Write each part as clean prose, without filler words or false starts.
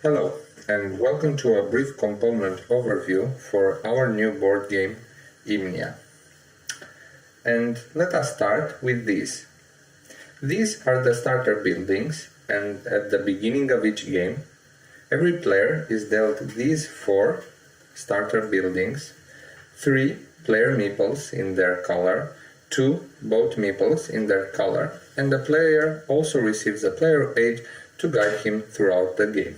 Hello, and welcome to a brief component overview for our new board game, Imnia. And let us start with these. These are the starter buildings, and at the beginning of each game, every player is dealt these 4 starter buildings, 3 player meeples in their color, 2 boat meeples in their color, and the player also receives a player aid to guide him throughout the game.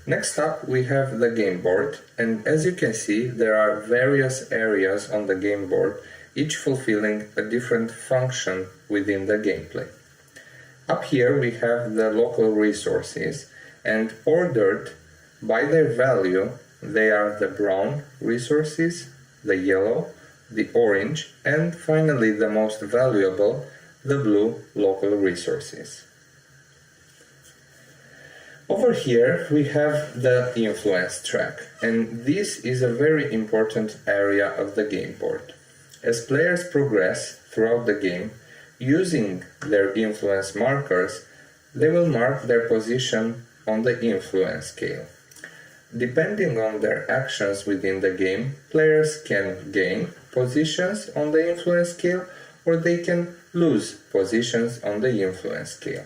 Next up we have the game board, and as you can see there are various areas on the game board, each fulfilling a different function within the gameplay. Up here we have the local resources, and ordered by their value they are the brown resources, the yellow, the orange, and finally the most valuable, the blue local resources. Over here we have the influence track, and this is a very important area of the game board. As players progress throughout the game, using their influence markers, they will mark their position on the influence scale. Depending on their actions within the game, players can gain positions on the influence scale or they can lose positions on the influence scale.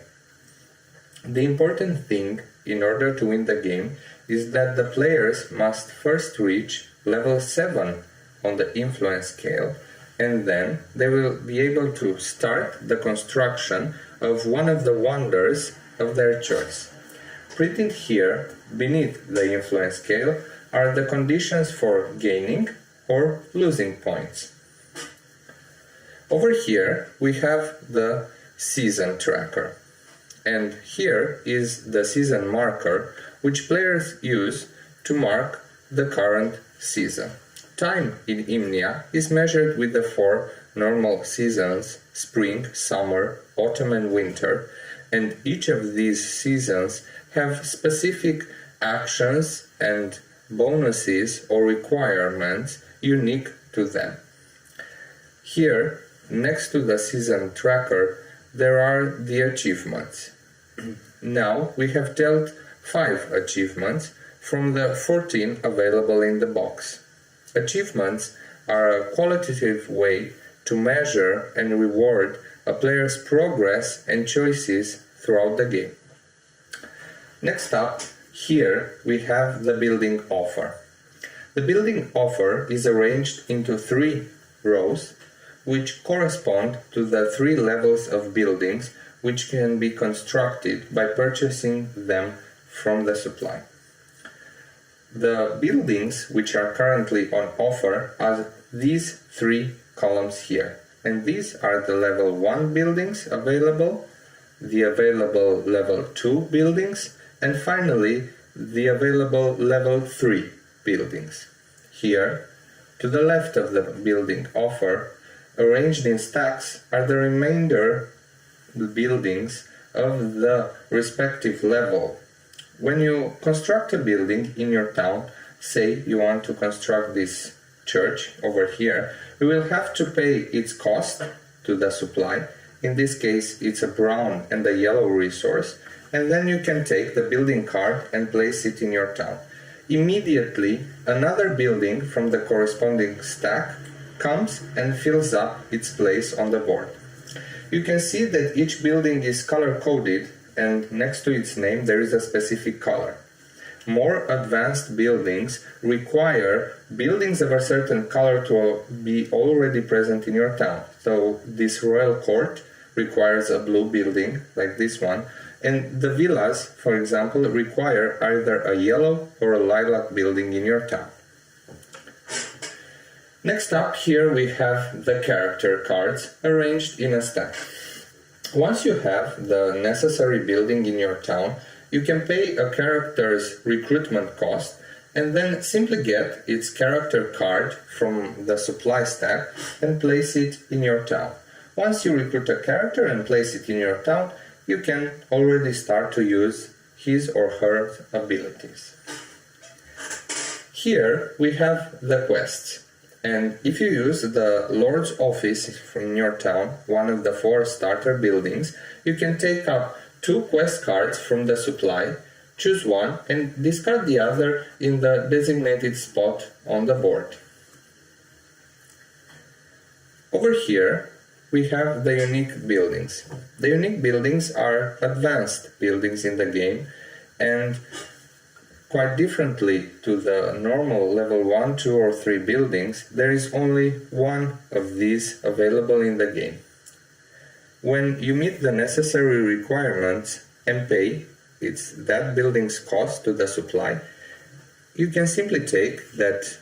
The important thing in order to win the game is that the players must first reach level 7 on the influence scale, and then they will be able to start the construction of one of the wonders of their choice. Printed here beneath the influence scale are the conditions for gaining or losing points. Over here we have the season tracker. And here is the season marker, which players use to mark the current season. Time in Imnia is measured with the 4 normal seasons: spring, summer, autumn and winter, and each of these seasons have specific actions and bonuses or requirements unique to them. Here, next to the season tracker, there are the achievements. Now we have dealt 5 achievements from the 14 available in the box. Achievements are a qualitative way to measure and reward a player's progress and choices throughout the game. Next up, here we have the building offer. The building offer is arranged into 3 rows, which correspond to the 3 levels of buildings which can be constructed by purchasing them from the supply. The buildings which are currently on offer are these 3 columns here, and these are the level 1 buildings available, the available level 2 buildings, and finally the available level 3 buildings. Here, to the left of the building offer, arranged in stacks, are the remainder buildings of the respective level. When you construct a building in your town, say you want to construct this church over here, you will have to pay its cost to the supply. In this case it's a brown and a yellow resource, and then you can take the building card and place it in your town. Immediately another building from the corresponding stack comes and fills up its place on the board. You can see that each building is color-coded, and next to its name there is a specific color. More advanced buildings require buildings of a certain color to be already present in your town. So this royal court requires a blue building, like this one, and the villas, for example, require either a yellow or a lilac building in your town. Next up, here we have the character cards arranged in a stack. Once you have the necessary building in your town, you can pay a character's recruitment cost and then simply get its character card from the supply stack and place it in your town. Once you recruit a character and place it in your town, you can already start to use his or her abilities. Here we have the quests. And if you use the Lord's office from your town, one of the 4 starter buildings, you can take up 2 quest cards from the supply, choose one and discard the other in the designated spot on the board. Over here, we have the unique buildings. The unique buildings are advanced buildings in the game, and quite differently to the normal level 1, 2 or 3 buildings, there is only one of these available in the game. When you meet the necessary requirements and pay, it's that building's cost to the supply, you can simply take that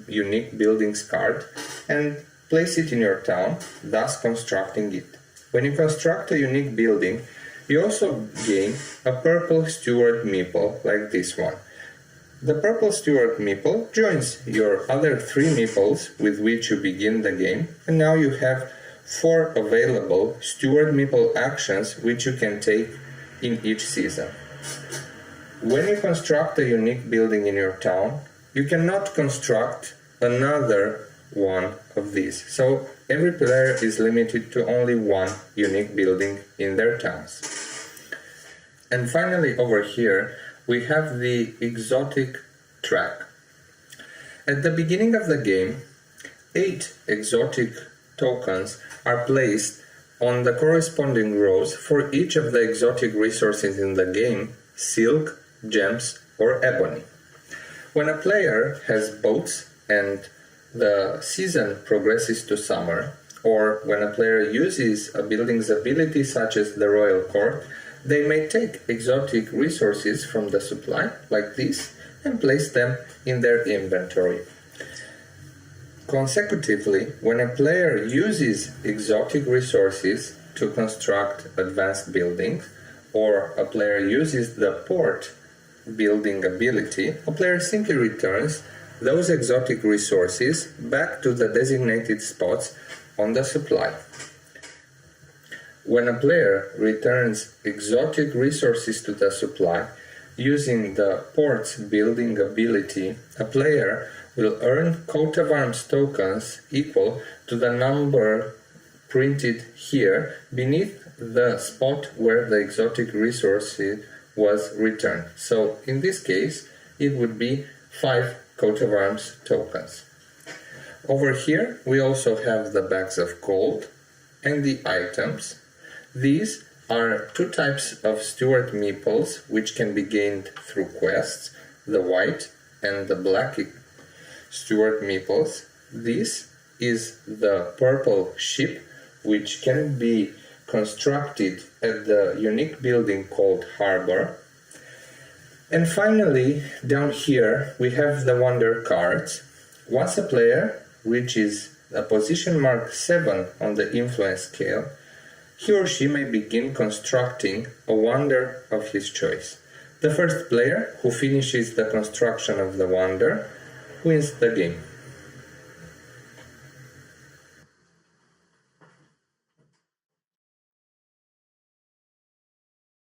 unique buildings card and place it in your town, thus constructing it. When you construct a unique building, you also gain a purple steward meeple like this one. The purple steward meeple joins your other 3 meeples with which you begin the game, and now you have 4 available steward meeple actions which you can take in each season. When you construct a unique building in your town, you cannot construct another one of these. So every player is limited to only one unique building in their towns. And finally, over here, we have the exotic track. At the beginning of the game, 8 exotic tokens are placed on the corresponding rows for each of the exotic resources in the game: silk, gems, or ebony. When a player has boats and the season progresses to summer, or when a player uses a building's ability such as the royal court, they may take exotic resources from the supply, like this, and place them in their inventory. Consecutively, when a player uses exotic resources to construct advanced buildings, or a player uses the port building ability, a player simply returns those exotic resources back to the designated spots on the supply. When a player returns exotic resources to the supply using the port's building ability, a player will earn coat of arms tokens equal to the number printed here beneath the spot where the exotic resource was returned. So in this case, it would be 5 coat of arms tokens. Over here, we also have the bags of gold and the items. These are 2 types of steward meeples which can be gained through quests, the white and the black steward meeples. This is the purple ship, which can be constructed at the unique building called Harbor. And finally, down here, we have the wonder cards. Once a player reaches a position mark 7 on the influence scale, he or she may begin constructing a wonder of his choice. The first player who finishes the construction of the wonder wins the game.